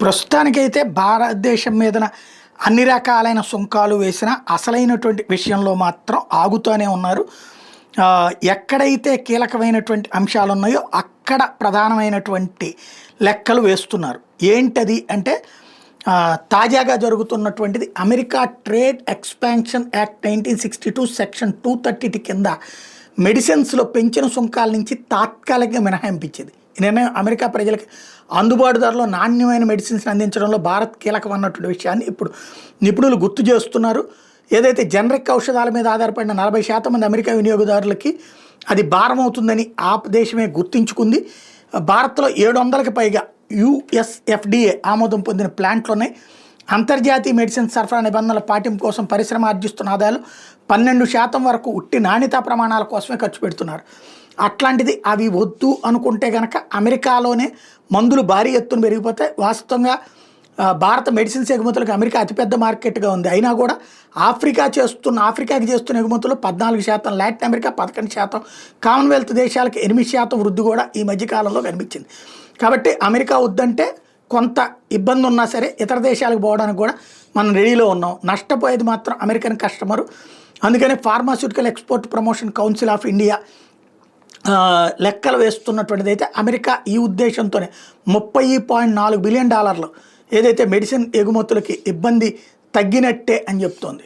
ప్రస్తుతానికైతే భారతదేశం మీదన అన్ని రకాలైన సుంకాలు వేసిన అసలైనటువంటి విషయంలో మాత్రం ఆగుతూనే ఉన్నారు. ఎక్కడైతే కీలకమైనటువంటి అంశాలు ఉన్నాయో అక్కడ ప్రధానమైనటువంటి లెక్కలు వేస్తున్నారు. ఏంటది అంటే తాజాగా జరుగుతున్నటువంటిది America trade expansion act 1962 section 230 కింద మెడిసిన్స్లో పెంచిన సుంకాల నుంచి తాత్కాలికంగా మినహాయింపించింది. ఈ నిర్ణయం అమెరికా ప్రజలకి అందుబాటు ధరలో నాణ్యమైన మెడిసిన్స్ అందించడంలో భారత్ కీలకం అన్నటువంటి విషయాన్ని ఇప్పుడు నిపుణులు గుర్తు చేస్తున్నారు. ఏదైతే జనరిక్ ఔషధాల మీద ఆధారపడిన 40% మంది అమెరికా వినియోగదారులకి అది భారం అవుతుందని ఆ దేశమే గుర్తించుకుంది. భారత్లో 700కి పైగా USFDA ఆమోదం పొందిన ప్లాంట్లు ఉన్నాయి. అంతర్జాతీయ మెడిసిన్ సరఫరా నిబంధనల పాటింపు కోసం పరిశ్రమ ఆర్జిస్తున్న ఆదాయాలు 12% వరకు ఉట్టి నాణ్యతా ప్రమాణాల కోసమే ఖర్చు పెడుతున్నారు. అట్లాంటిది అవి వద్దు అనుకుంటే కనుక అమెరికాలోనే మందులు భారీ ఎత్తున పెరిగిపోతాయి. వాస్తవంగా భారత మెడిసిన్స్ ఎగుమతులకు అమెరికా అతిపెద్ద మార్కెట్గా ఉంది. అయినా కూడా ఆఫ్రికాకి చేస్తున్న ఎగుమతులు 14%, లాటిన్ అమెరికా 11%, కామన్వెల్త్ దేశాలకు 8% వృద్ధి కూడా ఈ మధ్యకాలంలో కనిపించింది. కాబట్టి అమెరికా వద్దంటే కొంత ఇబ్బంది ఉన్నా సరే ఇతర దేశాలకు పోవడానికి కూడా మనం రెడీలో ఉన్నాం. నష్టపోయేది మాత్రం అమెరికన్ కస్టమరు. అందుకనే pharmaceutical export promotion council of India లెక్కలు వేస్తున్నటువంటిది అయితే అమెరికా ఈ ఉద్దేశంతోనే $30.4 బిలియన్ ఏదైతే మెడిసిన్ ఎగుమతులకి ఇబ్బంది తగ్గినట్టే అని చెప్తోంది.